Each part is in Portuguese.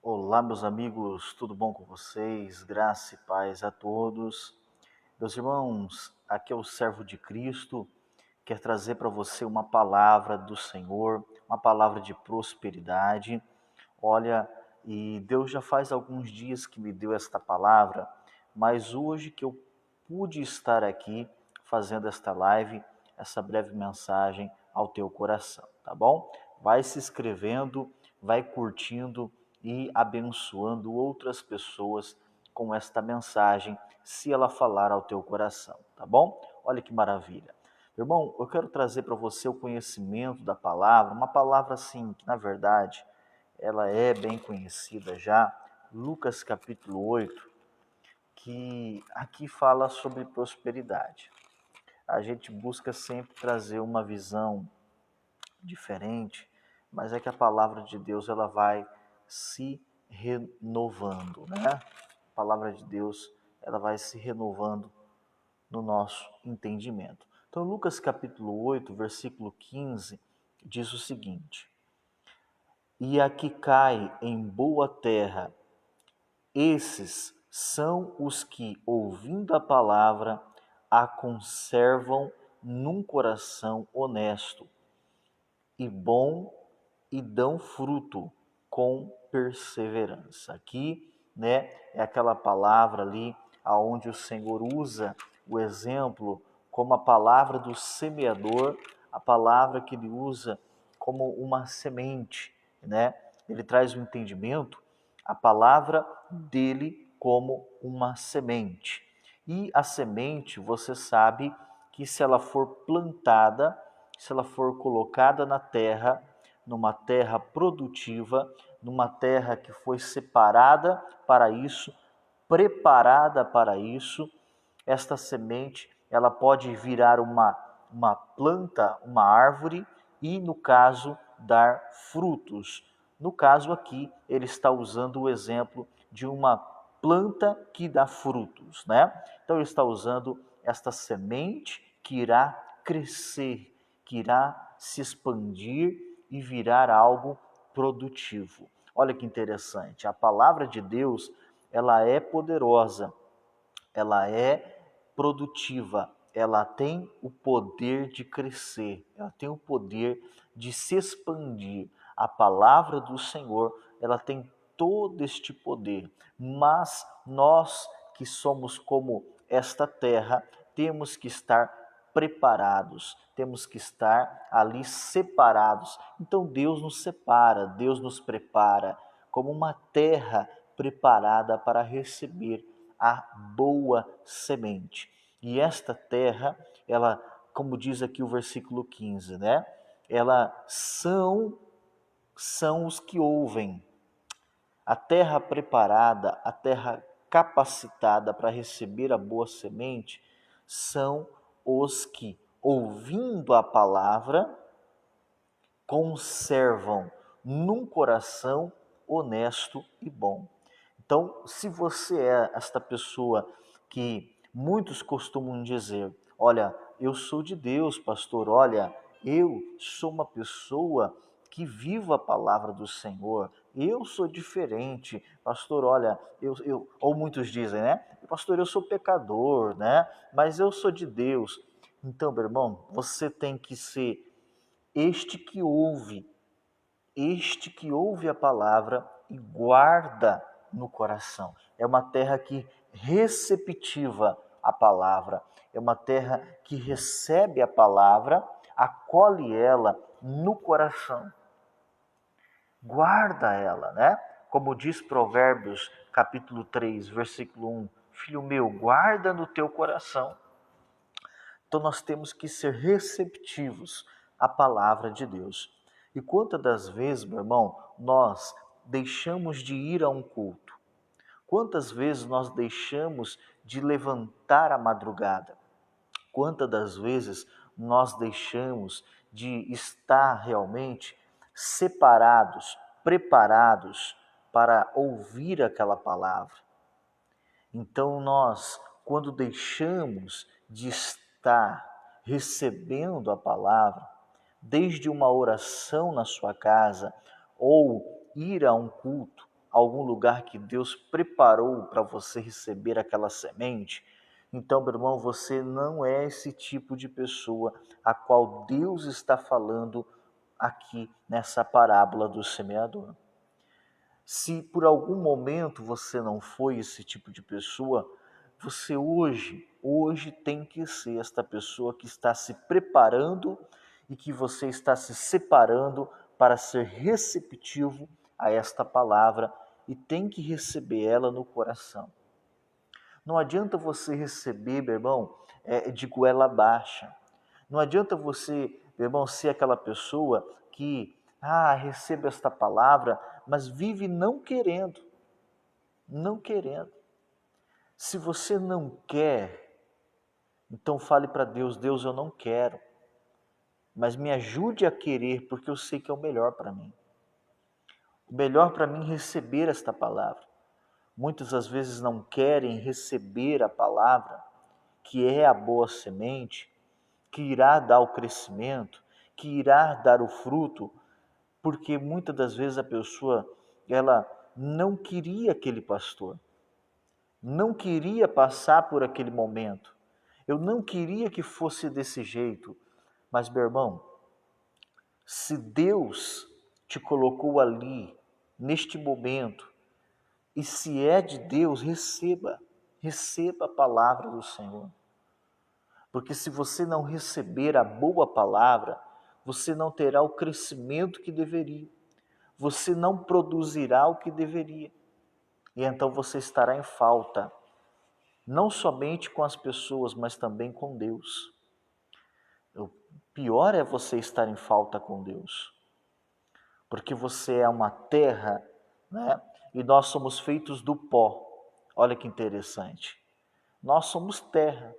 Olá, meus amigos, tudo bom com vocês? Graça e paz a todos. Meus irmãos, aqui é o servo de Cristo, quer trazer para você uma palavra do Senhor, uma palavra de prosperidade. Olha, e Deus já faz alguns dias que me deu esta palavra, mas hoje que eu pude estar aqui fazendo esta live, essa breve mensagem ao teu coração, tá bom? Vai se inscrevendo, vai curtindo e abençoando outras pessoas com esta mensagem, se ela falar ao teu coração, tá bom? Olha que maravilha. Irmão, eu quero trazer para você o conhecimento da palavra, uma palavra assim que na verdade ela é bem conhecida já, Lucas capítulo 8, que aqui fala sobre prosperidade. A gente busca sempre trazer uma visão diferente, mas é que a palavra de Deus ela vai se renovando, né? A palavra de Deus ela vai se renovando no nosso entendimento. Então, Lucas capítulo 8, versículo 15, diz o seguinte: E a que cai em boa terra, esses são os que, ouvindo a palavra, a conservam num coração honesto e bom e dão fruto com perseverança. Aqui, né, é aquela palavra ali aonde o Senhor usa o exemplo como a palavra do semeador, a palavra que ele usa como uma semente, né? Ele traz o entendimento, a palavra dele como uma semente. E a semente, você sabe que se ela for plantada, se ela for colocada na terra, numa terra produtiva, numa terra que foi separada para isso, preparada para isso, esta semente ela pode virar uma planta, uma árvore e, no caso, dar frutos. No caso aqui, ele está usando o exemplo de uma planta que dá frutos, né? Então ele está usando esta semente que irá crescer, que irá se expandir e virar algo produtivo. Olha que interessante, a palavra de Deus, ela é poderosa, ela é produtiva, ela tem o poder de crescer, ela tem o poder de se expandir. A palavra do Senhor, ela tem todo este poder, mas nós que somos como esta terra, temos que estar preparados, temos que estar ali separados. Então Deus nos separa, Deus nos prepara como uma terra preparada para receber a boa semente. E esta terra, ela, como diz aqui o versículo 15, né? Ela são os que ouvem. A terra preparada, a terra capacitada para receber a boa semente, são os que, ouvindo a palavra, conservam num coração honesto e bom. Então, se você é esta pessoa que muitos costumam dizer: olha, eu sou de Deus, pastor, olha, eu sou uma pessoa que vivo a palavra do Senhor, eu sou diferente, pastor, olha, ou muitos dizem, né? Pastor, eu sou pecador, né? Mas eu sou de Deus. Então, meu irmão, você tem que ser este que ouve, este que ouve a palavra e guarda no coração. É uma terra que receptiva a palavra, é uma terra que recebe a palavra, acolhe ela no coração, guarda ela, né? Como diz Provérbios, capítulo 3, versículo 1, filho meu, guarda no teu coração. Então nós temos que ser receptivos à palavra de Deus. E quantas das vezes, meu irmão, nós deixamos de ir a um culto? Quantas vezes nós deixamos de levantar a madrugada? Quantas das vezes nós deixamos de estar realmente separados, preparados para ouvir aquela palavra? Então nós, quando deixamos de estar recebendo a palavra, desde uma oração na sua casa ou ir a um culto, algum lugar que Deus preparou para você receber aquela semente, então, meu irmão, você não é esse tipo de pessoa a qual Deus está falando aqui nessa parábola do semeador. Se por algum momento você não foi esse tipo de pessoa, você hoje tem que ser esta pessoa que está se preparando e que você está se separando para ser receptivo a esta palavra e tem que receber ela no coração. Não adianta você receber, meu irmão, de goela baixa. Não adianta você, meu irmão, ser aquela pessoa que, recebe esta palavra, mas vive não querendo. Não querendo. Se você não quer, então fale para Deus, Deus, eu não quero. Mas me ajude a querer, porque eu sei que é o melhor para mim. O melhor para mim é receber esta palavra. Muitas das vezes não querem receber a palavra, que é a boa semente, que irá dar o crescimento, que irá dar o fruto, porque muitas das vezes a pessoa, ela não queria aquele pastor, não queria passar por aquele momento, eu não queria que fosse desse jeito, mas meu irmão, se Deus te colocou ali, neste momento, e se é de Deus, receba a palavra do Senhor. Porque se você não receber a boa palavra, você não terá o crescimento que deveria. Você não produzirá o que deveria. E então você estará em falta, não somente com as pessoas, mas também com Deus. O pior é você estar em falta com Deus. Porque você é uma terra, né? E nós somos feitos do pó. Olha que interessante. Nós somos terra.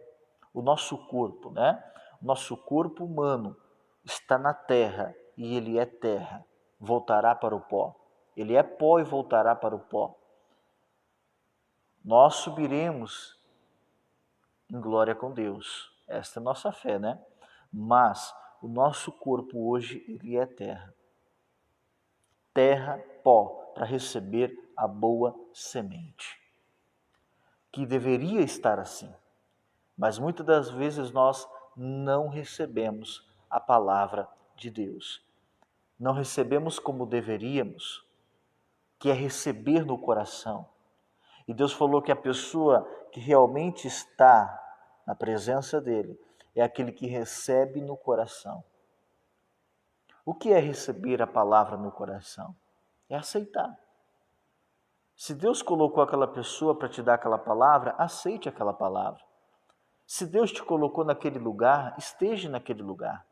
O nosso corpo, né? Nosso corpo humano está na terra e ele é terra, voltará para o pó. Ele é pó e voltará para o pó. Nós subiremos em glória com Deus. Esta é a nossa fé, né? Mas o nosso corpo hoje, ele é terra. Terra, pó, para receber a boa semente. Que deveria estar assim. Mas muitas das vezes nós não recebemos a palavra de Deus. Não recebemos como deveríamos, que é receber no coração. E Deus falou que a pessoa que realmente está na presença dEle é aquele que recebe no coração. O que é receber a palavra no coração? É aceitar. Se Deus colocou aquela pessoa para te dar aquela palavra, aceite aquela palavra. Se Deus te colocou naquele lugar, esteja naquele lugar.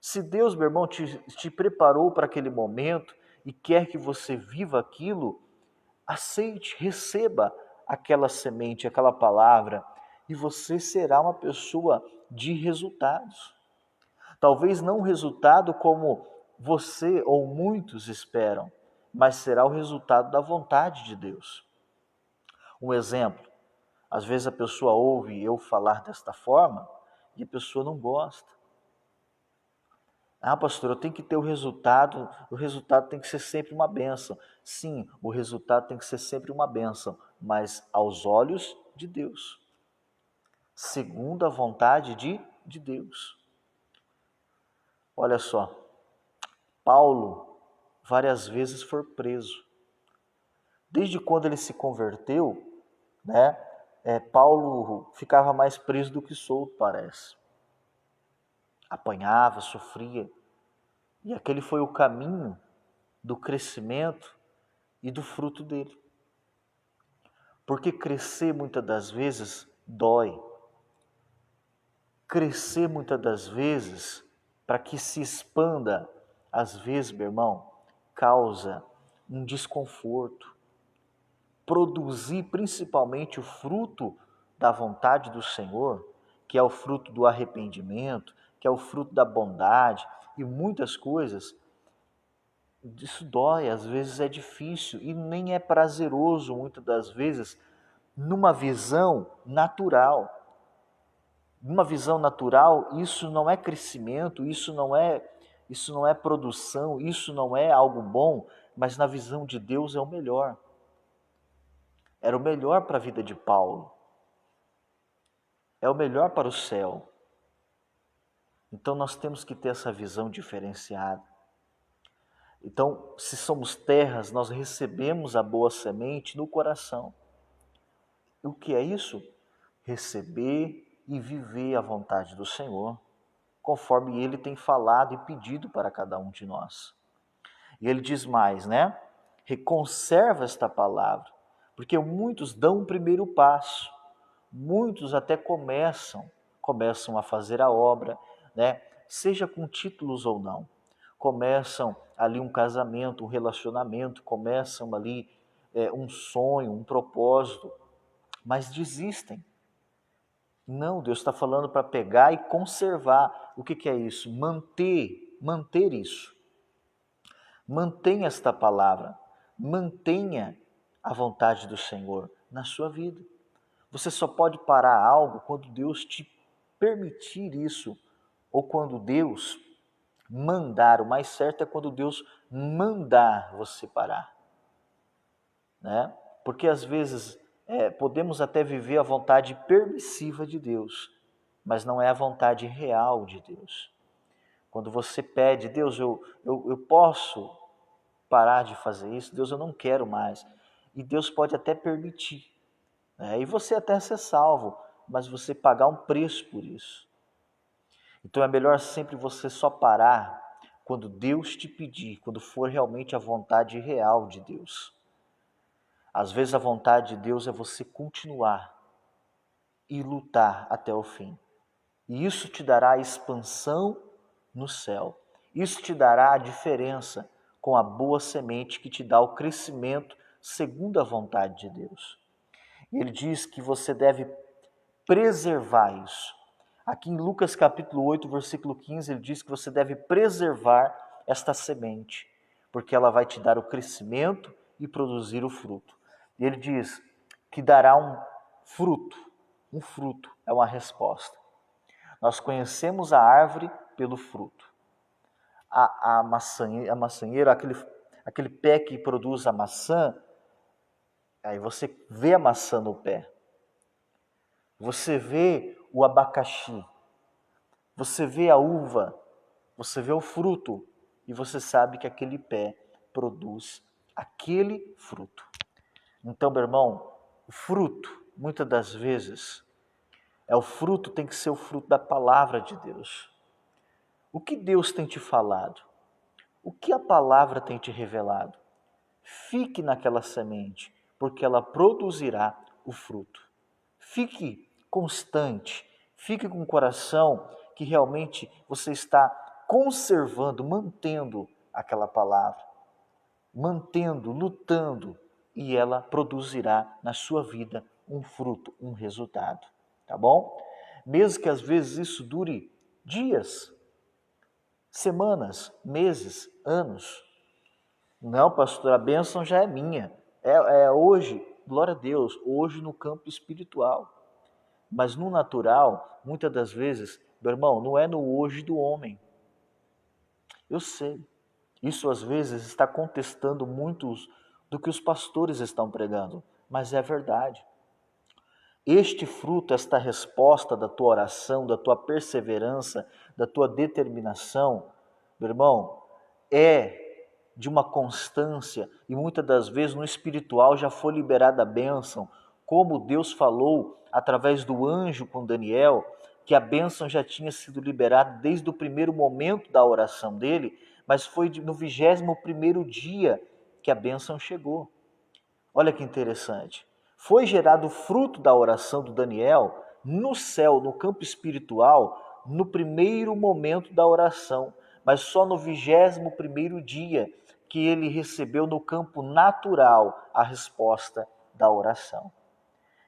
Se Deus, meu irmão, te preparou para aquele momento e quer que você viva aquilo, aceite, receba aquela semente, aquela palavra, e você será uma pessoa de resultados. Talvez não um resultado como você ou muitos esperam, mas será o resultado da vontade de Deus. Um exemplo, às vezes a pessoa ouve eu falar desta forma e a pessoa não gosta. Pastor, eu tenho que ter o resultado tem que ser sempre uma bênção. Sim, o resultado tem que ser sempre uma bênção, mas aos olhos de Deus, segundo a vontade de Deus. Olha só, Paulo várias vezes foi preso. Desde quando ele se converteu, né, Paulo ficava mais preso do que solto, parece. Apanhava, sofria. E aquele foi o caminho do crescimento e do fruto dele. Porque crescer muitas das vezes dói. Crescer muitas das vezes, para que se expanda, às vezes, meu irmão, causa um desconforto. Produzir principalmente o fruto da vontade do Senhor, que é o fruto do arrependimento, que é o fruto da bondade e muitas coisas, isso dói, às vezes é difícil e nem é prazeroso muitas das vezes numa visão natural. Numa visão natural, isso não é crescimento, isso não é produção, isso não é algo bom, mas na visão de Deus é o melhor. era o melhor para a vida de Paulo, é o melhor para o céu. Então nós temos que ter essa visão diferenciada. Então, se somos terras, nós recebemos a boa semente no coração. E o que é isso? Receber e viver a vontade do Senhor, conforme Ele tem falado e pedido para cada um de nós. E Ele diz mais, né? Conserva esta palavra, porque muitos dão o primeiro passo, muitos até começam a fazer a obra, né? Seja com títulos ou não. Começam ali um casamento, um relacionamento, começam ali um sonho, um propósito, mas desistem. Não, Deus está falando para pegar e conservar. O que é isso? Manter isso. Mantenha esta palavra, mantenha a vontade do Senhor na sua vida. Você só pode parar algo quando Deus te permitir isso, ou quando Deus mandar. O mais certo é quando Deus mandar você parar, né? Porque às vezes podemos até viver a vontade permissiva de Deus, mas não é a vontade real de Deus. Quando você pede, Deus, eu posso parar de fazer isso, Deus, eu não quero mais. E Deus pode até permitir, né? E você até ser salvo, mas você pagar um preço por isso. Então é melhor sempre você só parar quando Deus te pedir, quando for realmente a vontade real de Deus. Às vezes a vontade de Deus é você continuar e lutar até o fim. E isso te dará a expansão no céu. Isso te dará a diferença com a boa semente que te dá o crescimento segundo a vontade de Deus. E ele diz que você deve preservar isso. Aqui em Lucas capítulo 8, versículo 15, ele diz que você deve preservar esta semente, porque ela vai te dar o crescimento e produzir o fruto. E ele diz que dará um fruto é uma resposta. Nós conhecemos a árvore pelo fruto. A maçanheira, aquele pé que produz a maçã, aí você vê a maçã no pé. Você vê o abacaxi, você vê a uva, você vê o fruto e você sabe que aquele pé produz aquele fruto. Então, meu irmão, o fruto, muitas das vezes, tem que ser o fruto da palavra de Deus. O que Deus tem te falado? O que a palavra tem te revelado? Fique naquela semente, porque ela produzirá o fruto. Fique constante, fique com o coração que realmente você está conservando, mantendo aquela palavra, mantendo, lutando, e ela produzirá na sua vida um fruto, um resultado, tá bom? Mesmo que às vezes isso dure dias, semanas, meses, anos. Não, pastor, a bênção já é minha. É hoje, glória a Deus, hoje no campo espiritual. Mas no natural, muitas das vezes, meu irmão, não é no hoje do homem. Eu sei. Isso às vezes está contestando muitos do que os pastores estão pregando, mas é verdade. Este fruto, esta resposta da tua oração, da tua perseverança, da tua determinação, meu irmão, é de uma constância, e muitas das vezes no espiritual já foi liberada a bênção, como Deus falou através do anjo com Daniel, que a bênção já tinha sido liberada desde o primeiro momento da oração dele, mas foi no 21º dia que a bênção chegou. Olha que interessante. Foi gerado o fruto da oração do Daniel no céu, no campo espiritual, no primeiro momento da oração, mas só no 21º dia que ele recebeu no campo natural a resposta da oração.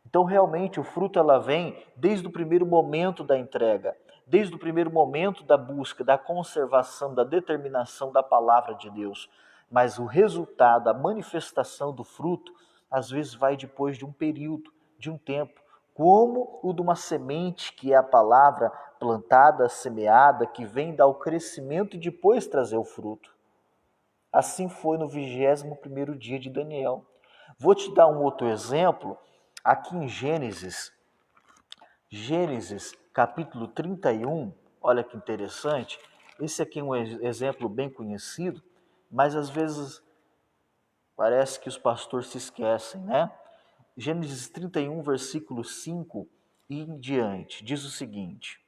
Então, realmente, o fruto ela vem desde o primeiro momento da entrega, desde o primeiro momento da busca, da conservação, da determinação da palavra de Deus. Mas o resultado, a manifestação do fruto, às vezes vai depois de um período, de um tempo, como o de uma semente que é a palavra plantada, semeada, que vem dar o crescimento e depois trazer o fruto. Assim foi no 21º dia de Daniel. Vou te dar um outro exemplo, aqui em Gênesis capítulo 31, olha que interessante. Esse aqui é um exemplo bem conhecido, mas às vezes parece que os pastores se esquecem, né? Gênesis 31, versículo 5 e em diante, diz o seguinte: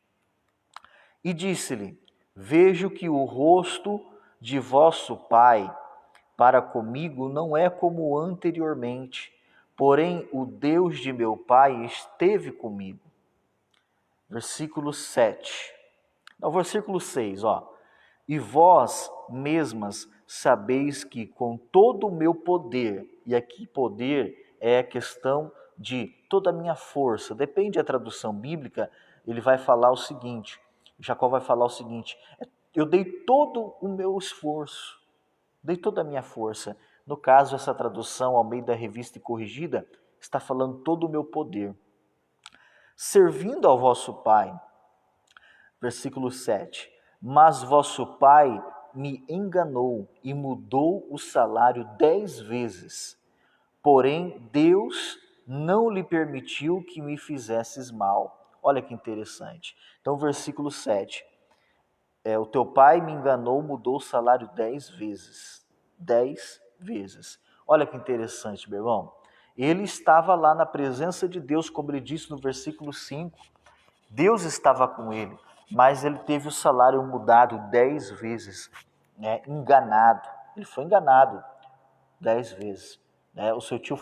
E disse-lhe: Vejo que o rosto de vosso pai para comigo não é como anteriormente, porém o Deus de meu pai esteve comigo. Versículo 7. No versículo 6, ó. E vós mesmas sabeis que com todo o meu poder, e aqui poder é a questão de toda a minha força, depende da tradução bíblica, ele vai falar o seguinte, Jacó vai falar o seguinte: eu dei todo o meu esforço, dei toda a minha força. No caso, essa tradução, ao meio da Revista e Corrigida, está falando todo o meu poder. Servindo ao vosso pai, versículo 7, mas vosso pai me enganou e mudou o salário 10 vezes. Porém, Deus não lhe permitiu que me fizesses mal. Olha que interessante. Então, versículo 7. O teu pai me enganou, mudou o salário 10 vezes. 10 vezes. Olha que interessante, meu irmão. Ele estava lá na presença de Deus, como ele disse no versículo 5. Deus estava com ele, mas ele teve o salário mudado 10 vezes, né? Enganado. Ele foi enganado 10 vezes. Né? O seu tio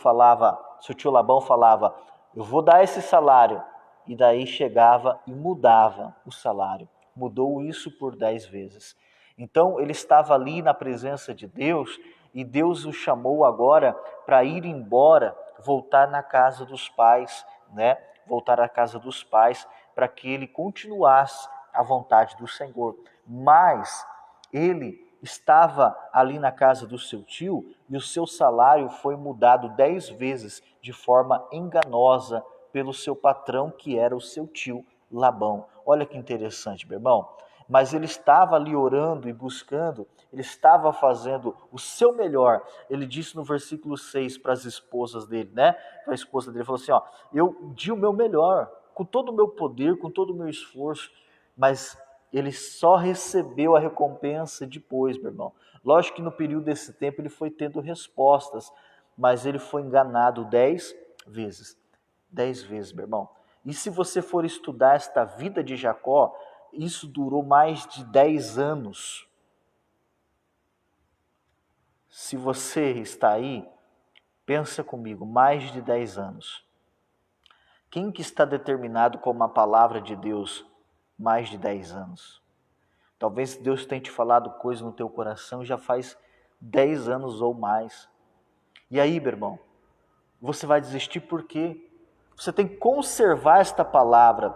Labão falava, eu vou dar esse salário. E daí chegava e mudava o salário. Mudou isso por 10 vezes. Então ele estava ali na presença de Deus e Deus o chamou agora para ir embora, voltar na casa dos pais, né? Voltar à casa dos pais para que ele continuasse a vontade do Senhor. Mas ele estava ali na casa do seu tio e o seu salário foi mudado 10 vezes de forma enganosa pelo seu patrão, que era o seu tio Labão. Olha que interessante, meu irmão. Mas ele estava ali orando e buscando, ele estava fazendo o seu melhor. Ele disse no versículo 6 para as esposas dele, né? Para a esposa dele, falou assim, ó, eu di o meu melhor, com todo o meu poder, com todo o meu esforço, mas ele só recebeu a recompensa depois, meu irmão. Lógico que no período desse tempo ele foi tendo respostas, mas ele foi enganado 10 vezes. 10 vezes, meu irmão. E se você for estudar esta vida de Jacó, isso durou mais de 10 anos. Se você está aí, pensa comigo, mais de 10 anos. Quem que está determinado com uma palavra de Deus mais de 10 anos? Talvez Deus tenha te falado coisa no teu coração já faz 10 anos ou mais. E aí, meu irmão, você vai desistir por quê? Você tem que conservar esta palavra.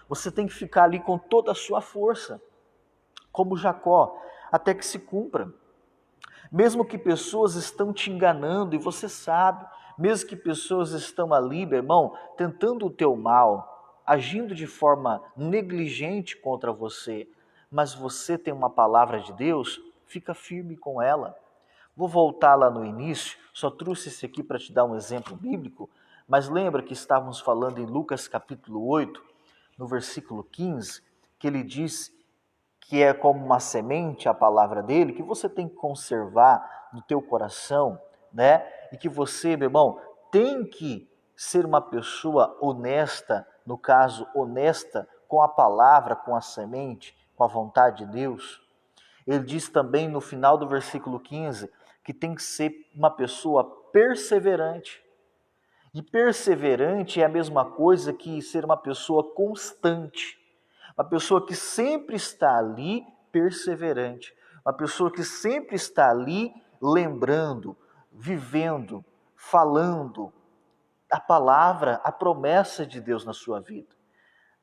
Você tem que ficar ali com toda a sua força, como Jacó, até que se cumpra. Mesmo que pessoas estão te enganando, e você sabe, mesmo que pessoas estão ali, meu irmão, tentando o teu mal, agindo de forma negligente contra você, mas você tem uma palavra de Deus, fica firme com ela. Vou voltar lá no início, só trouxe esse aqui para te dar um exemplo bíblico, mas lembra que estávamos falando em Lucas capítulo 8, no versículo 15, que ele diz que é como uma semente a palavra dele, que você tem que conservar no teu coração, né? E que você, meu irmão, tem que ser uma pessoa honesta, no caso, honesta com a palavra, com a semente, com a vontade de Deus. Ele diz também no final do versículo 15 que tem que ser uma pessoa perseverante. E perseverante é a mesma coisa que ser uma pessoa constante. Uma pessoa que sempre está ali perseverante. Uma pessoa que sempre está ali lembrando, vivendo, falando a palavra, a promessa de Deus na sua vida.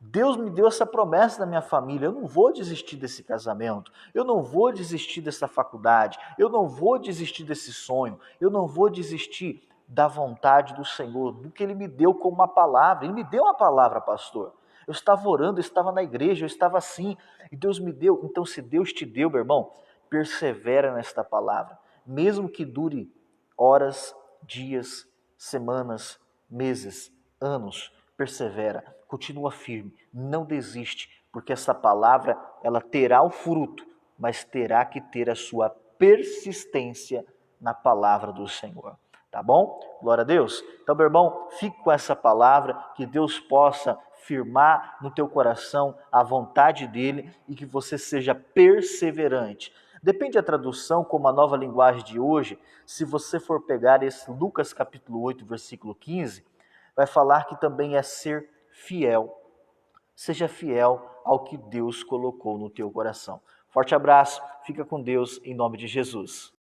Deus me deu essa promessa na minha família, eu não vou desistir desse casamento, eu não vou desistir dessa faculdade, eu não vou desistir desse sonho, eu não vou desistir da vontade do Senhor, do que Ele me deu como uma palavra. Ele me deu uma palavra, pastor. Eu estava orando, eu estava na igreja, eu estava assim, e Deus me deu. Então, se Deus te deu, meu irmão, persevera nesta palavra, mesmo que dure horas dias, semanas, meses, anos. Persevera, continua firme, não desiste, porque essa palavra ela terá o fruto, mas terá que ter a sua persistência na palavra do Senhor. Tá bom? Glória a Deus. Então, meu irmão, fique com essa palavra, que Deus possa firmar no teu coração a vontade dele e que você seja perseverante. Depende da tradução, como a nova linguagem de hoje, se você for pegar esse Lucas capítulo 8, versículo 15, vai falar que também é ser fiel. Seja fiel ao que Deus colocou no teu coração. Forte abraço, fica com Deus em nome de Jesus.